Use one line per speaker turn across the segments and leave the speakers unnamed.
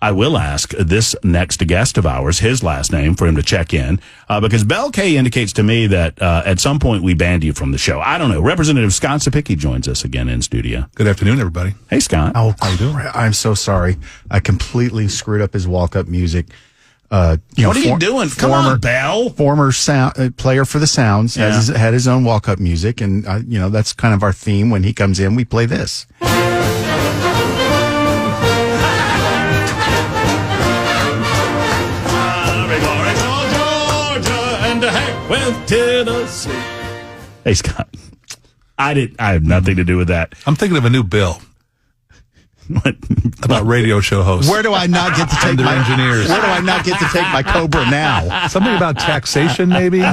I will ask this next guest of ours his last name for him to check in, because Bell K indicates to me that at some point we banned you from the show. I don't know. Representative Scott Cepicky joins us again in studio.
Good afternoon, everybody.
Hey, Scott.
How you doing? I'm so sorry. I completely screwed up his walk-up music.
What are you doing? Come on, Bell.
Former sound player for the Sounds had his own walk-up music, and that's kind of our theme. When he comes in, we play this.
With Tennessee. Hey, Scott. I have nothing to do with that.
I'm thinking of a new bill.
What?
About radio show hosts.
Where do I not get to take my engineers? Where do I not get to take my Cobra now?
Something about taxation, maybe.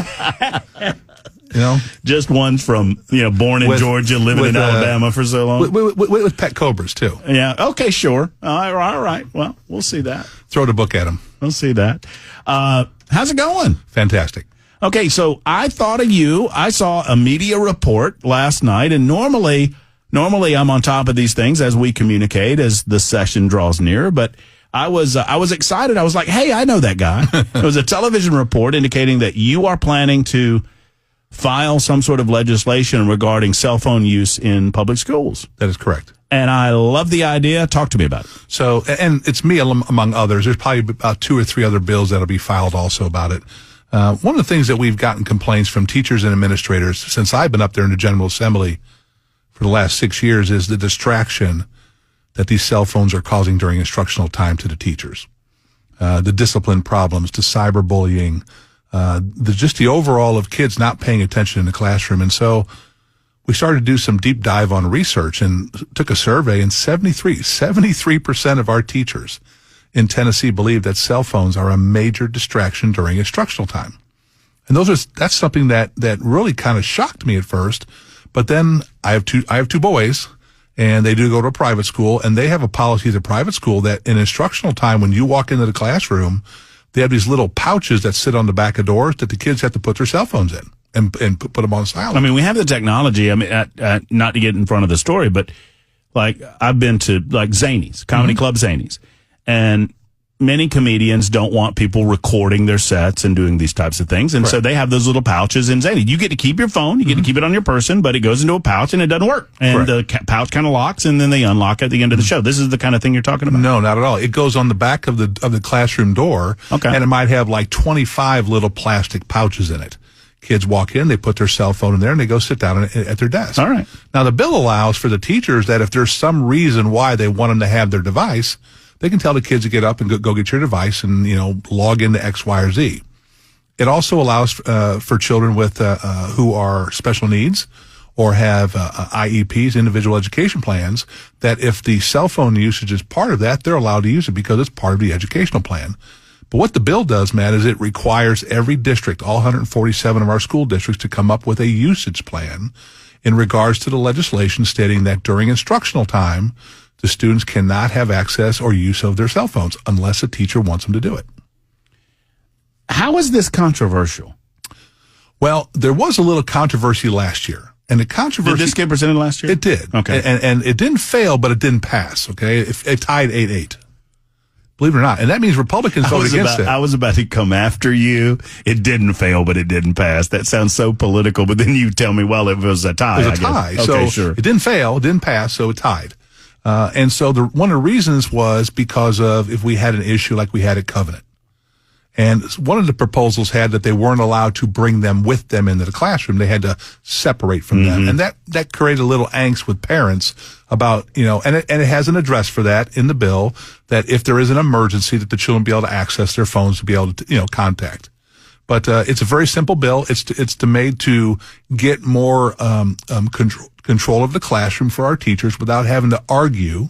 Just ones from born in Georgia, living in Alabama for so long.
With pet cobras too.
Yeah. Okay. Sure. All right. Well, we'll see that.
Throw the book at them.
We'll see that. How's it going?
Fantastic.
Okay, so I thought of you. I saw a media report last night, and normally I'm on top of these things as we communicate as the session draws near, but I was excited. I was like, hey, I know that guy. It was a television report indicating that you are planning to file some sort of legislation regarding cell phone use in public schools.
That is correct.
And I love the idea. Talk to me about it.
So, and it's me among others. There's probably about 2 or 3 other bills that'll be filed also about it. One of the things that we've gotten complaints from teachers and administrators since I've been up there in the General Assembly for the last 6 years is the distraction that these cell phones are causing during instructional time to the teachers. The discipline problems, the cyberbullying, just the overall of kids not paying attention in the classroom. And so we started to do some deep dive on research and took a survey, and 73% of our teachers in Tennessee believe that cell phones are a major distraction during instructional time. And that's something that really kind of shocked me at first. But then I have two boys, and they do go to a private school, and they have a policy at the private school that in instructional time, when you walk into the classroom, they have these little pouches that sit on the back of doors that the kids have to put their cell phones in and put them on silent.
I mean, we have the technology. I mean, not to get in front of the story, but like I've been to like Zanies, Comedy Club Zanies. And many comedians don't want people recording their sets and doing these types of things. And so they have those little pouches in Zany. You get to keep your phone. You get to keep it on your person, but it goes into a pouch and it doesn't work. And the pouch kind of locks, and then they unlock at the end of the show. This is the kind of thing you're talking about?
No, not at all. It goes on the back of the classroom door. Okay. And it might have like 25 little plastic pouches in it. Kids walk in, they put their cell phone in there, and they go sit down at their desk.
All right.
Now, the bill allows for the teachers that if there's some reason why they want them to have their device, they can tell the kids to get up and go get your device and, log into X, Y, or Z. It also allows for children with who are special needs or have IEPs, individual education plans, that if the cell phone usage is part of that, they're allowed to use it because it's part of the educational plan. But what the bill does, Matt, is it requires every district, all 147 of our school districts, to come up with a usage plan in regards to the legislation stating that during instructional time, the students cannot have access or use of their cell phones unless a teacher wants them to do it.
How is this controversial?
Well, there was a little controversy last year. And the controversy...
Did this get presented last year?
It did.
Okay.
And it didn't fail, but it didn't pass, okay? It tied 8-8. Believe it or not. And that means Republicans voted against it.
I was about to come after you. It didn't fail, but it didn't pass. That sounds so political, but then you tell me, well, it was a tie.
It was a tie.
Okay,
so
sure.
It didn't fail, it didn't pass, so it tied. And so one of the reasons was because of if we had an issue like we had at Covenant. And one of the proposals had that they weren't allowed to bring them with them into the classroom. They had to separate from them. And that created a little angst with parents about, and it has an address for that in the bill, that if there is an emergency, that the children be able to access their phones to be able to, contact. But it's a very simple bill. It's made to get more control of the classroom for our teachers without having to argue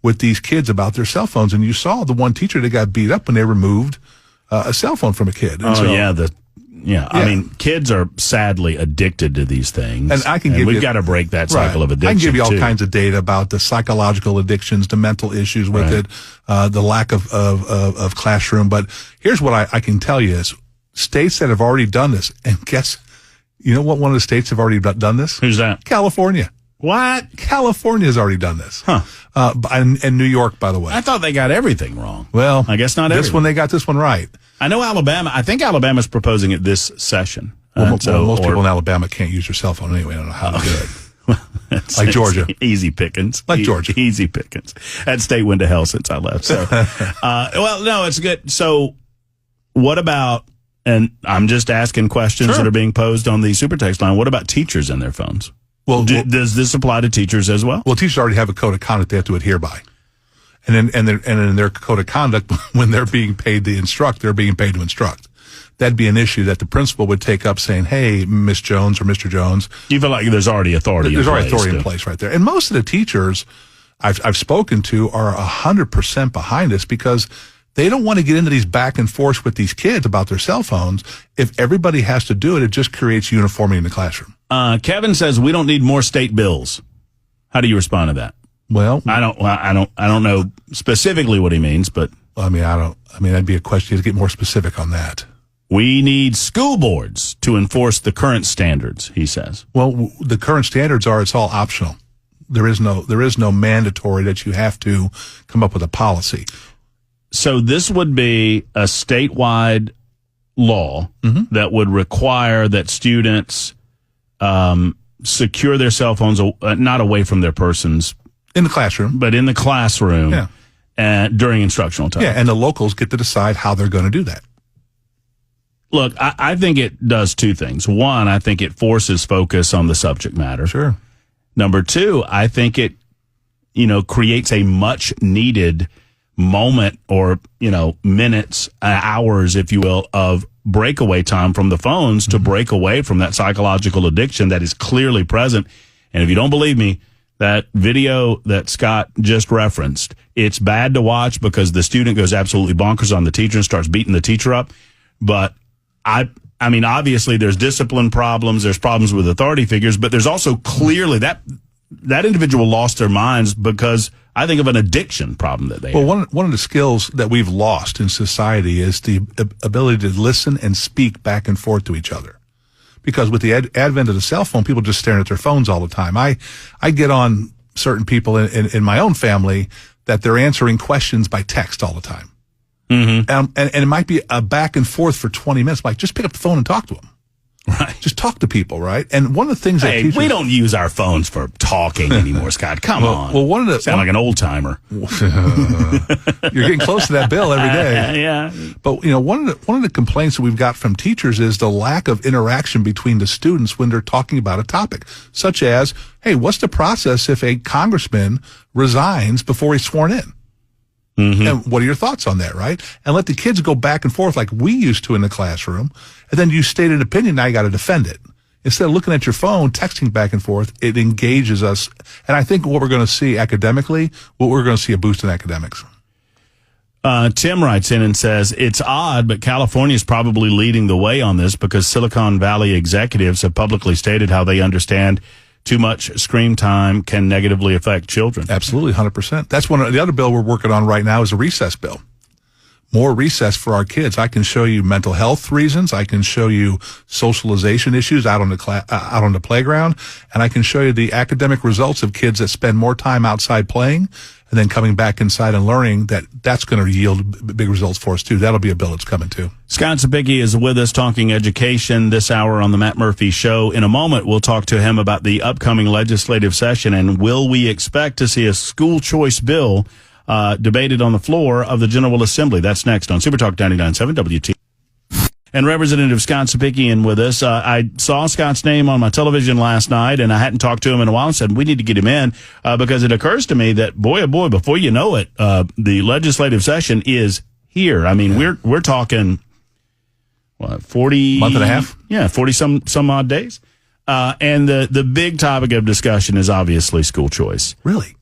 with these kids about their cell phones. And you saw the one teacher that got beat up when they removed a cell phone from a kid. And
I mean, kids are sadly addicted to these things.
And
we've got to break that cycle of addiction.
I can give you all kinds of data about the psychological addictions, the mental issues with it, the lack of classroom. But here's what I can tell you is states that have already done this, and you know what one of the states have already done this?
Who's that?
California.
What?
California's already done this.
Huh.
And New York, by the way.
I thought they got everything wrong.
Well,
I guess not
this
everything.
one, they got this one right.
I know Alabama. I think Alabama's proposing it this session.
Well, most people in Alabama can't use their cell phone anyway. I don't know how to do it. Like Georgia.
Easy pickings.
Like Georgia.
Easy pickings. That state went to hell since I left. So, well, no, it's good. So what about, and I'm just asking questions that are being posed on the super text line. What about teachers and their phones?
Well,
does this apply to teachers as well?
Well, teachers already have a code of conduct they have to adhere by. And in their code of conduct, when they're being paid to instruct, they're being paid to instruct. That'd be an issue that the principal would take up saying, hey, Miss Jones or Mr. Jones.
You feel like there's already authority
There's already authority in place right there. And most of the teachers I've spoken to are 100% behind this because they don't want to get into these back and forth with these kids about their cell phones. If everybody has to do it, it just creates uniformity in the classroom.
Kevin says we don't need more state bills. How do you respond to that?
Well,
I don't know specifically what he means, but
that'd be a question to get more specific on that.
We need school boards to enforce the current standards, he says.
Well, the current standards are it's all optional. There is no mandatory that you have to come up with a policy.
So this would be a statewide law that would require that students secure their cell phones not away from their persons.
In the classroom.
But in the classroom during instructional time.
Yeah, and the locals get to decide how they're going to do that.
Look, I think it does two things. One, I think it forces focus on the subject matter.
Sure.
Number two, I think it, creates a much needed moment or, minutes, hours, if you will, of breakaway time from the phones to break away from that psychological addiction that is clearly present. And if you don't believe me, that video that Scott just referenced, it's bad to watch because the student goes absolutely bonkers on the teacher and starts beating the teacher up. But I mean, obviously there's discipline problems, there's problems with authority figures, but there's also clearly that individual lost their minds because I think of an addiction problem that they have.
Well, one of the skills that we've lost in society is the ability to listen and speak back and forth to each other. Because with the advent of the cell phone, people just staring at their phones all the time. I get on certain people in my own family that they're answering questions by text all the time. Mm-hmm. And it might be a back and forth for 20 minutes. Like, just pick up the phone and talk to them.
Right.
Just talk to people, right? And one of the things that teachers...
we don't use our phones for talking anymore, Scott. Come on.
Well,
sound like an old timer.
You're getting close to that bill every day.
Yeah.
But one of the complaints that we've got from teachers is the lack of interaction between the students when they're talking about a topic, such as, hey, what's the process if a congressman resigns before he's sworn in? Mm-hmm. And what are your thoughts on that, right? And let the kids go back and forth like we used to in the classroom. And then you state an opinion, now you got to defend it. Instead of looking at your phone, texting back and forth, it engages us. And I think what we're going to see academically, we're going to see a boost in academics.
Tim writes in and says, it's odd, but California is probably leading the way on this because Silicon Valley executives have publicly stated how they understand too much screen time can negatively affect children.
Absolutely, 100%. That's the other bill we're working on right now is a recess bill. More recess for our kids. I can show you mental health reasons. I can show you socialization issues out on the playground, and I can show you the academic results of kids that spend more time outside playing and then coming back inside and learning. That's going to yield big results for us too. That'll be a bill that's coming too. Scott
Cepicky is with us talking education this hour on the Matt Murphy Show. In a moment, we'll talk to him about the upcoming legislative session and will we expect to see a school choice bill debated on the floor of the General Assembly. That's next on Super Talk 99.7 WT. And Representative Scott Cepicky in with us. I saw Scott's name on my television last night, and I hadn't talked to him in a while and said, we need to get him in because it occurs to me that, boy, oh boy, before you know it, the legislative session is here. I mean, we're talking, 40...
month and a half?
Yeah, 40 some odd days. And the big topic of discussion is obviously school choice.
Really?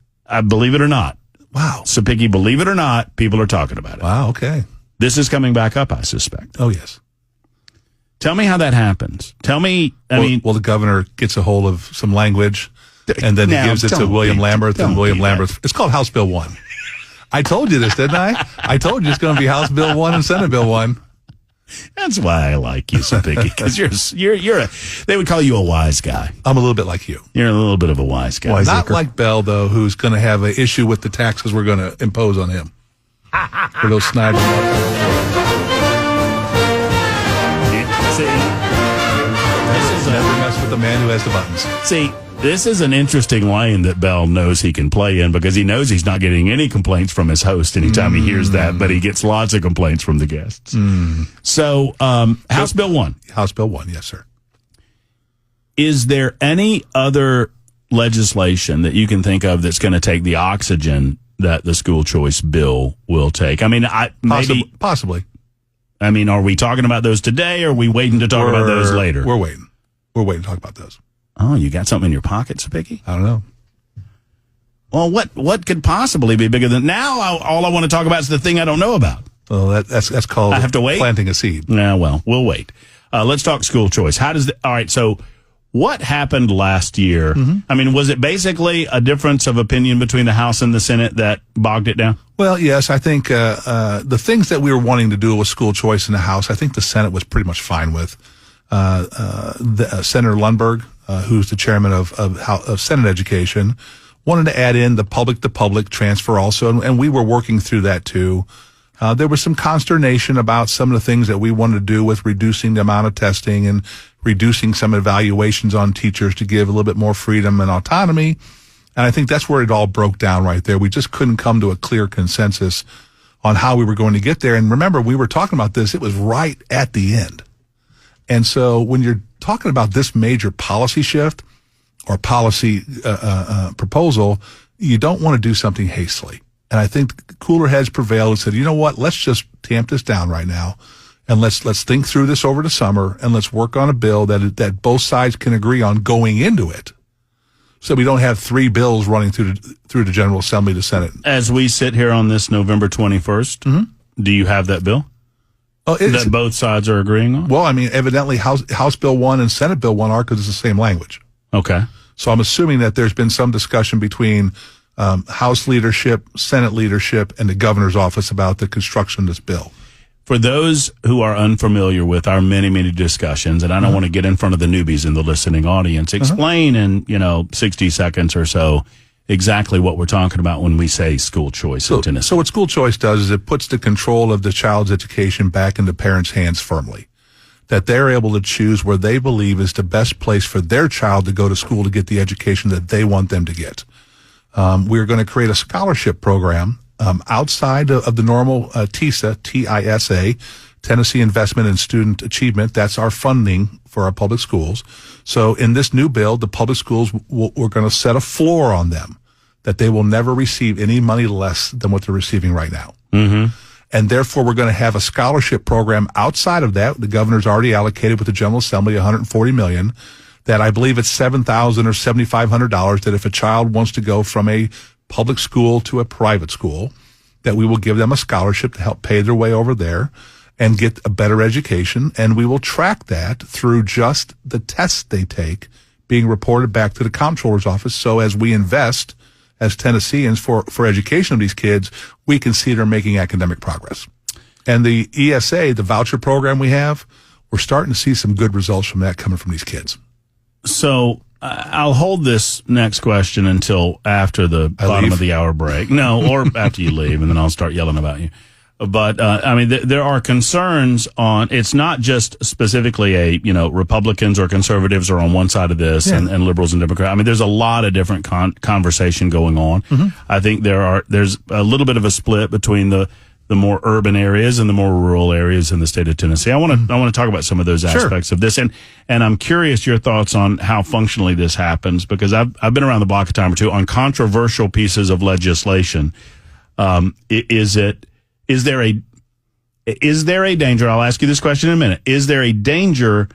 Believe it or not.
Wow.
Cepicky, believe it or not, people are talking about it.
Wow, okay.
This is coming back up, I suspect.
Oh, yes.
Tell me how that happens. Tell me,
Well, the governor gets a hold of some language, and then he gives it to William Lamberth, and William Lamberth. It's called House Bill 1. I told you this, didn't I? I told you it's going to be House Bill 1 and Senate Bill 1.
That's why I like you, Cepicky, because they would call you a wise guy.
I'm a little bit like you.
You're a little bit of a wise guy.
Not like Bell, though, who's going to have an issue with the taxes we're going to impose on him. For those snide never mess with the man who has the buttons.
See, this is an interesting lane that Bell knows he can play in because he knows he's not getting any complaints from his host anytime he hears that, but he gets lots of complaints from the guests. So, House Bill 1.
House Bill 1, yes, sir.
Is there any other legislation that you can think of that's going to take the oxygen that the school choice bill will take? I mean,
Possibly.
I mean, are we talking about those today, or are we waiting to talk about those later?
We're waiting. We're waiting to talk about those.
Oh, you got something in your pocket, Cepicky?
I don't know.
Well, what could possibly be bigger than now? All I want to talk about is the thing I don't know about.
Well, that's called
I have to wait?
Planting a seed.
Yeah, well, we'll wait. Let's talk school choice. All right, so what happened last year? I mean, was it basically a difference of opinion between the House and the Senate that bogged it down?
Well, yes, I think the things that we were wanting to do with school choice in the House, I think the Senate was pretty much fine with. Senator Lundberg, who's the chairman of Senate Education, wanted to add in the public-to-public transfer also, and we were working through that too. There was some consternation about some of the things that we wanted to do with reducing the amount of testing and reducing some evaluations on teachers to give a little bit more freedom and autonomy. And I think that's where it all broke down right there. We just couldn't come to a clear consensus on how we were going to get there. And remember, we were talking about this. It was right at the end. And so when you're talking about this major policy shift or policy proposal, you don't want to do something hastily. And I think cooler heads prevailed and said, you know what, let's just tamp this down right now. And let's think through this over the summer, and let's work on a bill that both sides can agree on going into it. So we don't have three bills running through the General Assembly to Senate.
As we sit here on this November 21st, do you have that bill? That both sides are agreeing on?
Well, I mean, evidently House Bill 1 and Senate Bill 1 are because it's the same language.
Okay.
So I'm assuming that there's been some discussion between House leadership, Senate leadership, and the governor's office about the construction of this bill.
For those who are unfamiliar with our many, many discussions, and I don't want to get in front of the newbies in the listening audience, explain in, 60 seconds or so exactly what we're talking about when we say school choice in Tennessee.
So what school choice does is it puts the control of the child's education back into parents' hands firmly. That they're able to choose where they believe is the best place for their child to go to school to get the education that they want them to get. We're going to create a scholarship program outside of the normal TISA, T-I-S-A, Tennessee Investment in Student Achievement. That's our funding for our public schools. So in this new bill, the public schools, we're going to set a floor on them that they will never receive any money less than what they're receiving right now. And therefore, we're going to have a scholarship program outside of that. The governor's already allocated with the General Assembly $140 million. That I believe it's $7,000 or $7,500. That if a child wants to go from a public school to a private school, that we will give them a scholarship to help pay their way over there and get a better education. And we will track that through just the tests they take being reported back to the comptroller's office. So as we invest as Tennesseans for education of these kids, we can see they're making academic progress. And the ESA, the voucher program we have, we're starting to see some good results from that coming from these kids.
So I'll hold this next question until after the bottom of the hour break. No, or after you leave, and then I'll start yelling about you. But, there are concerns on, it's not just specifically Republicans or conservatives are on one side of this and liberals and Democrats. I mean, there's a lot of different conversation going on. I think there's a little bit of a split between the more urban areas and the more rural areas in the state of Tennessee. I want to talk about some of those aspects of this. And I'm curious your thoughts on how functionally this happens, because I've been around the block a time or two on controversial pieces of legislation. Is there a danger? I'll ask you this question in a minute. Is there a danger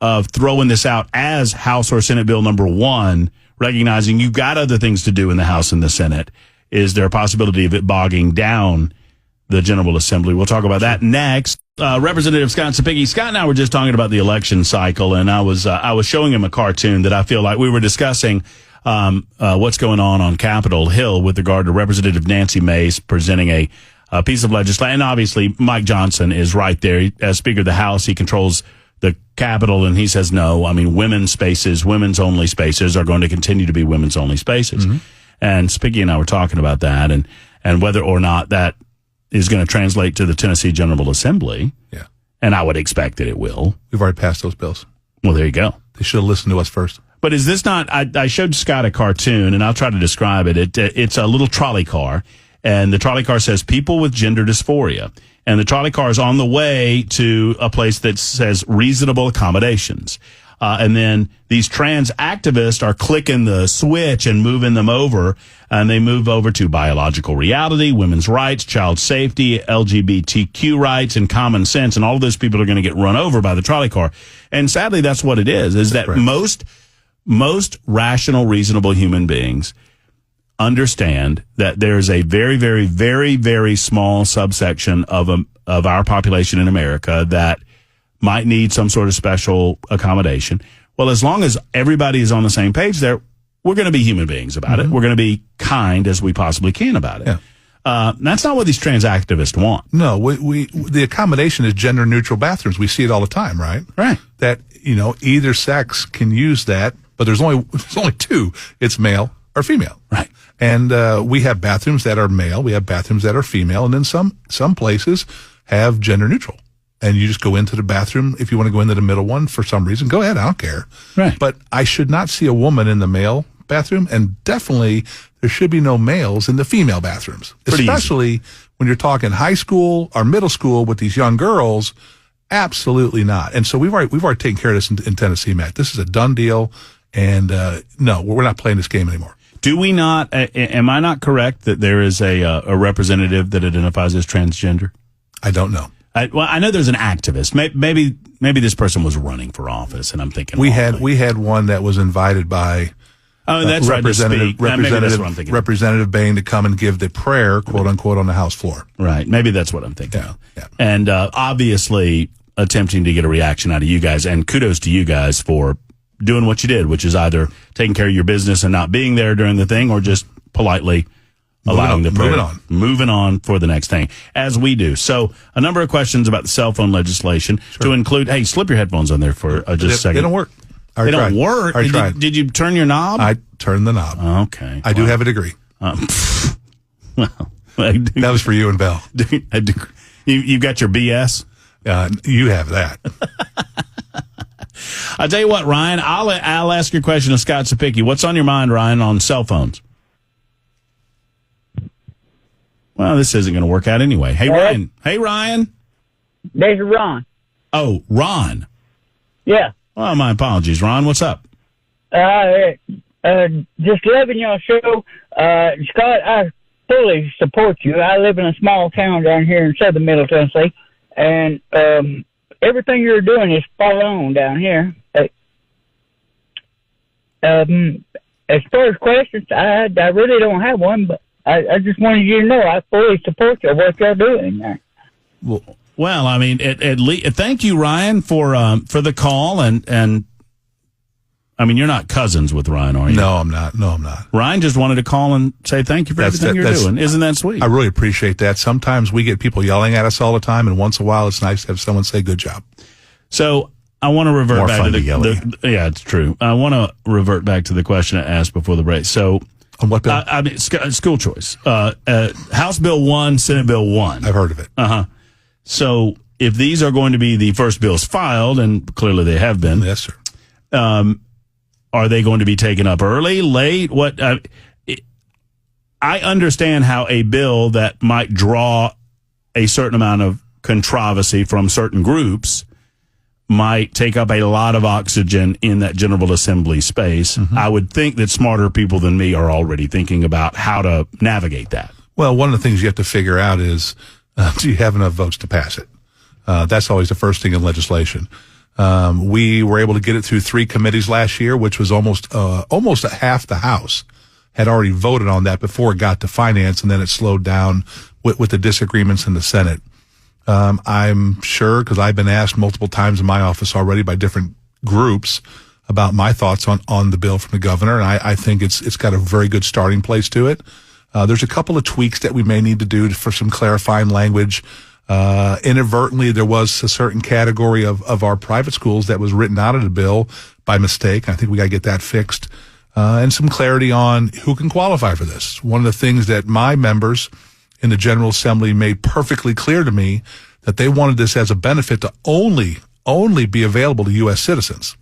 of throwing this out as House or Senate Bill number 1, recognizing you've got other things to do in the House and the Senate? Is there a possibility of it bogging down the General Assembly? We'll talk about that next. Representative Scott Cepicky. Scott and I were just talking about the election cycle, and I was showing him a cartoon that I feel like we were discussing what's going on Capitol Hill with regard to Representative Nancy Mace presenting a piece of legislation. And obviously, Mike Johnson is right there. As Speaker of the House, he controls the Capitol, and he says no. I mean, women's spaces, women's only spaces are going to continue to be women's only spaces. Mm-hmm. And Cepicky and I were talking about that, and whether or not that is going to translate to the Tennessee General Assembly.
Yeah.
And I would expect that it will.
We've already passed those bills.
Well, there you go.
They should have listened to us first.
But is this not, I showed Scott a cartoon, and I'll try to describe it. It's a little trolley car, and the trolley car says people with gender dysphoria. And the trolley car is on the way to a place that says reasonable accommodations. And then these trans activists are clicking the switch and moving them over, and they move over to biological reality, women's rights, child safety, LGBTQ rights, and common sense. And all of those people are going to get run over by the trolley car. And sadly, that's what it is that right. Most rational, reasonable human beings understand that there is a very, very, very, very small subsection of our population in America that might need some sort of special accommodation. Well, as long as everybody is on the same page there, we're going to be human beings about it. We're going to be kind as we possibly can about it. Yeah. That's not what these trans activists want.
No, the accommodation is gender neutral bathrooms. We see it all the time, right?
Right.
That, either sex can use that, but there's only two. It's male or female.
Right.
And we have bathrooms that are male, we have bathrooms that are female, and then some places have gender neutral. And you just go into the bathroom. If you want to go into the middle one for some reason, go ahead. I don't care.
Right.
But I should not see a woman in the male bathroom, and definitely there should be no males in the female bathrooms.
Pretty
especially
easy.
When you're talking high school or middle school with these young girls. Absolutely not. And so we've already taken care of this in Tennessee, Matt. This is a done deal. And no, we're not playing this game anymore.
Do we not? Am I not correct that there is a representative that identifies as transgender?
I don't know.
I know there's an activist. Maybe this person was running for office, and I'm thinking
we had one that was invited by
that's
Representative Bain to come and give the prayer, quote unquote, on the House floor.
Right. Maybe that's what I'm thinking.
Yeah.
And obviously attempting to get a reaction out of you guys, and kudos to you guys for doing what you did, which is either taking care of your business and not being there during the thing, or just politely allowing the prayer. Moving on for the next thing, as we do. So a number of questions about the cell phone legislation to include, hey, slip your headphones on there for just a second.
They don't work.
They don't work?
I tried.
Did you turn your knob?
I turned the knob.
Okay.
I do have a degree.
Well,
that was for you and Bell.
You've got your BS?
You have that.
I'll tell you what, Ryan, I'll ask your question of Scott Cepicky. What's on your mind, Ryan, on cell phones? Well, this isn't going to work out anyway. Hey, Ryan. Hey, Ryan.
This is Ron.
Oh, Ron.
Yeah.
Well, my apologies, Ron. What's up?
Just loving your show. Scott, I fully support you. I live in a small town down here in southern Middle Tennessee, and everything you're doing is spot on down here. As far as questions, I really don't have one, but I just wanted you to know I fully support you, what you're doing there.
Well, I mean, at least thank you, Ryan, for the call, and I mean, you're not cousins with Ryan, are you?
No, I'm not.
Ryan just wanted to call and say thank you for everything you're doing. Isn't that sweet?
I really appreciate that. Sometimes we get people yelling at us all the time, and once in a while, it's nice to have someone say good job.
So I want to revert back to
yeah,
it's true. I want to revert back to the question I asked before the break. So,
on what bill?
I mean, school choice. House Bill 1, Senate Bill 1.
I've heard of it.
So if these are going to be the first bills filed, and clearly they have been.
Yes, sir.
Are they going to be taken up early, late? What? I understand how a bill that might draw a certain amount of controversy from certain groups might take up a lot of oxygen in that General Assembly space. Mm-hmm. I would think that smarter people than me are already thinking about how to navigate that.
Well, one of the things you have to figure out is, do you have enough votes to pass it? That's always the first thing in legislation. We were able to get it through 3 committees last year, which was almost half the House had already voted on that before it got to finance, and then it slowed down with the disagreements in the Senate. I'm sure, because I've been asked multiple times in my office already by different groups about my thoughts on the bill from the governor, and I think it's got a very good starting place to it. There's a couple of tweaks that we may need to do for some clarifying language. Inadvertently, there was a certain category of our private schools that was written out of the bill by mistake. I think we got to get that fixed. And some clarity on who can qualify for this. One of the things that my members in the General Assembly made perfectly clear to me that they wanted this as a benefit to only be available to U.S. citizens.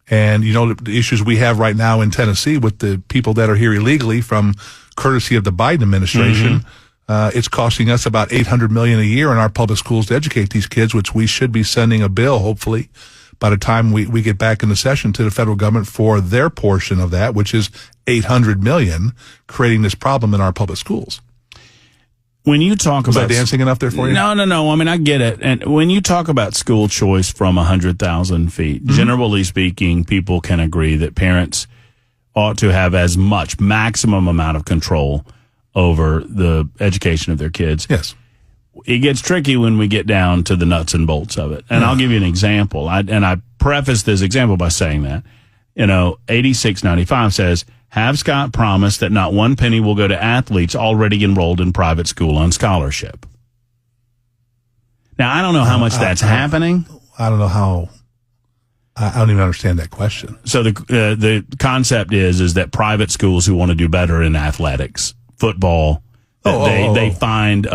And, the issues we have right now in Tennessee with the people that are here illegally from courtesy of the Biden administration, it's costing us about $800 million a year in our public schools to educate these kids, which we should be sending a bill, hopefully, by the time we get back into session to the federal government for their portion of that, which is $800 million, creating this problem in our public schools.
When you talk
Was
about
that dancing enough there for you?
No. I mean, I get it. And when you talk about school choice from 100,000 feet, generally speaking, people can agree that parents ought to have as much maximum amount of control over the education of their kids.
Yes.
It gets tricky when we get down to the nuts and bolts of it. And I'll give you an example. I preface this example by saying that, 8695 says, have Scott promise that not one penny will go to athletes already enrolled in private school on scholarship. Now, I don't know how much that's happening.
I don't know how. I don't even understand that question.
So the concept is that private schools who want to do better in athletics, football, they find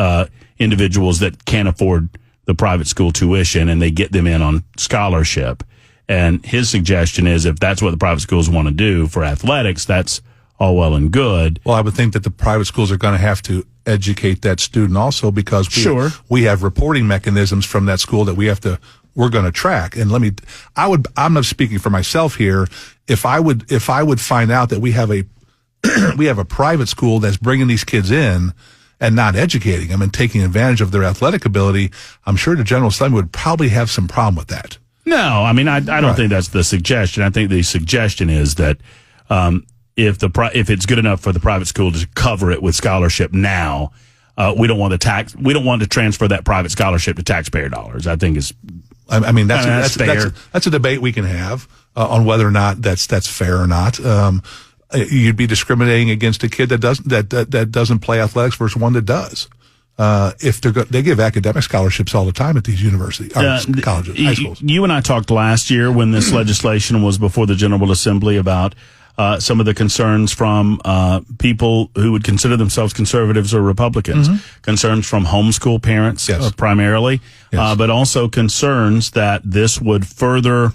individuals that can't afford the private school tuition and they get them in on scholarship. And his suggestion is if that's what the private schools want to do for athletics, that's all well and good.
Well, I would think that the private schools are going to have to educate that student also because we have reporting mechanisms from that school that we're going to track. And I'm not speaking for myself here. If I would find out that we have a private school that's bringing these kids in and not educating them and taking advantage of their athletic ability, I'm sure the General Assembly would probably have some problem with that.
No, I mean, I don't think that's the suggestion. I think the suggestion is that if it's good enough for the private school to cover it with scholarship now, we don't want to transfer that private scholarship to taxpayer dollars. I think is.
I mean, that's
fair.
That's a debate we can have on whether or not that's fair or not. You'd be discriminating against a kid that doesn't play athletics versus one that does. If they give academic scholarships all the time at these universities, colleges, high schools.
You and I talked last year when this legislation was before the General Assembly about some of the concerns from people who would consider themselves conservatives or Republicans, concerns from homeschool parents primarily, but also concerns that this would further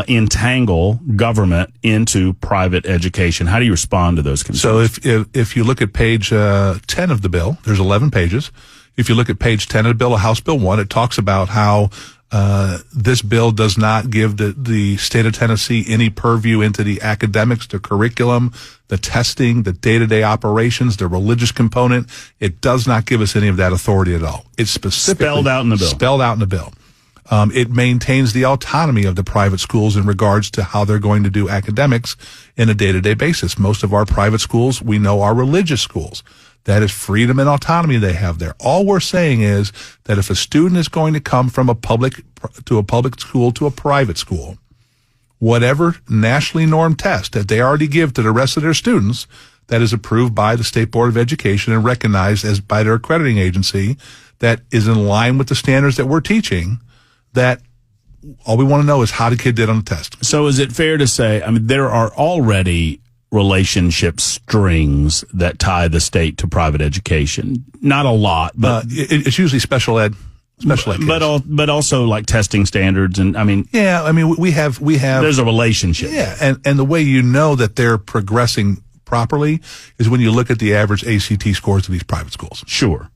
entangle government into private education. How do you respond to those concerns?
So if you look at page 10 of the bill, there's 11 pages. If you look at page 10 of the bill, House Bill 1, it talks about how this bill does not give the state of Tennessee any purview into the academics, the curriculum, the testing, the day-to-day operations, the religious component. It does not give us any of that authority at all. It's specifically
spelled out in the bill.
It maintains the autonomy of the private schools in regards to how they're going to do academics in a day-to-day basis. Most of our private schools, we know, are religious schools. That is freedom and autonomy they have there. All we're saying is that if a student is going to come from a public school to a private school, whatever nationally normed test that they already give to the rest of their students that is approved by the State Board of Education and recognized as by their accrediting agency that is in line with the standards that we're teaching, that all we want to know is how the kid did on the test.
So is it fair to say, I mean, there are already relationship strings that tie the state to private education? Not a lot, but
it's usually special ed kids.
But also like testing standards and
we have
there's a relationship.
Yeah, and the way you know that they're progressing properly is when you look at the average ACT scores of these private schools.
Sure.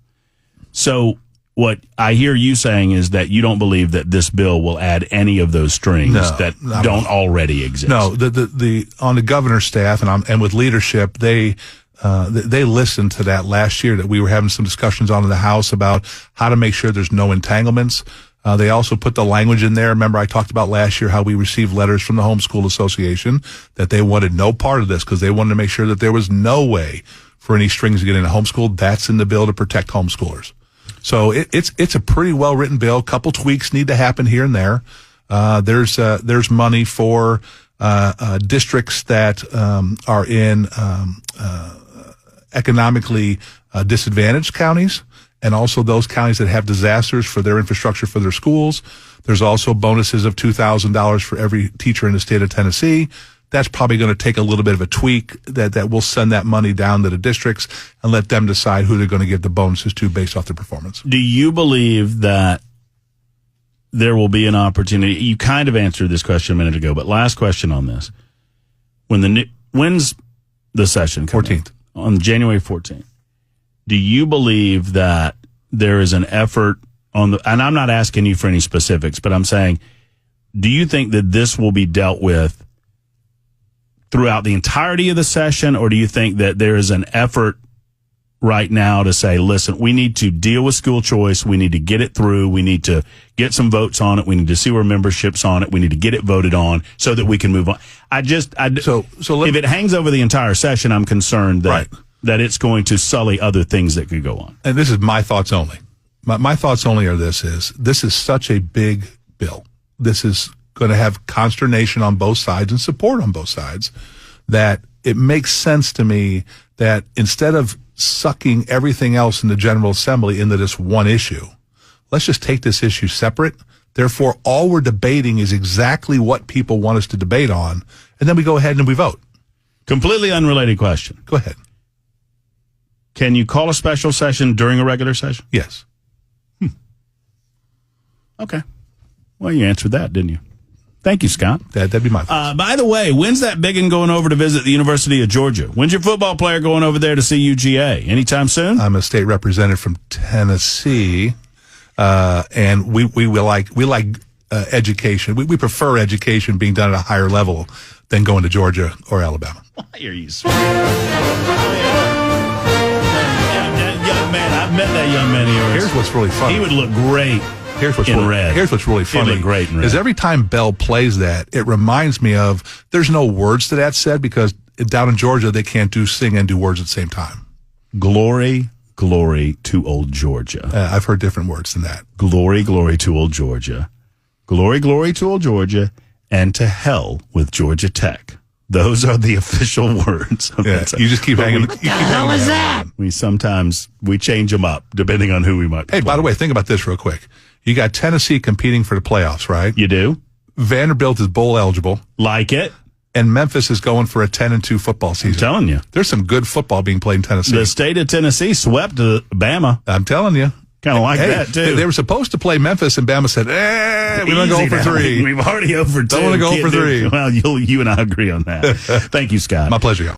So what I hear you saying is that you don't believe that this bill will add any of those strings that don't already exist.
No, the on the governor's staff and with leadership, they listened to that last year that we were having some discussions on in the House about how to make sure there's no entanglements. They also put the language in there. Remember, I talked about last year how we received letters from the Homeschool Association that they wanted no part of this because they wanted to make sure that there was no way for any strings to get into homeschool. That's in the bill to protect homeschoolers. So it's a pretty well written bill. A couple tweaks need to happen here and there. There's money for districts that are in economically disadvantaged counties, and also those counties that have disasters for their infrastructure for their schools. There's also bonuses of $2,000 for every teacher in the state of Tennessee. That's probably going to take a little bit of a tweak that will send that money down to the districts and let them decide who they're going to give the bonuses to based off their performance.
Do you believe that there will be an opportunity? You kind of answered this question a minute ago, but last question on this. When's the session coming?
14th.
On January 14th. Do you believe that there is an effort and I'm not asking you for any specifics, but I'm saying, do you think that this will be dealt with throughout the entirety of the session, or do you think that there is an effort right now to say, listen, we need to deal with school choice, we need to get it through, we need to get some votes on it, we need to see where membership's on it, we need to get it voted on so that we can move on? So if it hangs over the entire session, I'm concerned that it's going to sully other things that could go on.
And this is my thoughts only. My thoughts only are this is such a big bill. This is going to have consternation on both sides and support on both sides, that it makes sense to me that instead of sucking everything else in the General Assembly into this one issue, let's just take this issue separate. Therefore, all we're debating is exactly what people want us to debate on, and then we go ahead and we vote.
Completely unrelated question.
Go ahead.
Can you call a special session during a regular session?
Yes.
Okay. Well, you answered that, didn't you? Thank you, Scott.
That'd be my thoughts.
By the way, when's that biggin going over to visit the University of Georgia? When's your football player going over there to see UGA? Anytime soon?
I'm a state representative from Tennessee, and we like education. We prefer education being done at a higher level than going to Georgia or Alabama.
Why are you sweet? Young man, I've met that young man of yours.
Here's what's really funny.
He would look great. Here's what's
really funny.
Great in red.
Is every time Bell plays that, it reminds me of, there's no words to that said because down in Georgia they can't sing and do words at the same time.
Glory, glory to old Georgia.
I've heard different words than that.
Glory, glory to old Georgia. Glory, glory to old Georgia, and to hell with Georgia Tech. Those are the official words.
Yeah, you just keep hanging. What the hell is that?
We change them up depending on who we might be.
Hey, by the way, think about this real quick. You got Tennessee competing for the playoffs, right?
You do.
Vanderbilt is bowl eligible.
Like it.
And Memphis is going for a 10-2 football season.
I'm telling you.
There's some good football being played in Tennessee.
The state of Tennessee swept Bama.
I'm telling you.
Kind of like that, too.
They were supposed to play Memphis, and Bama said, we want to go for 3.
We've already over 2.
Don't want to go for 3.
Well, you and I agree on that. Thank you, Scott.
My pleasure, y'all.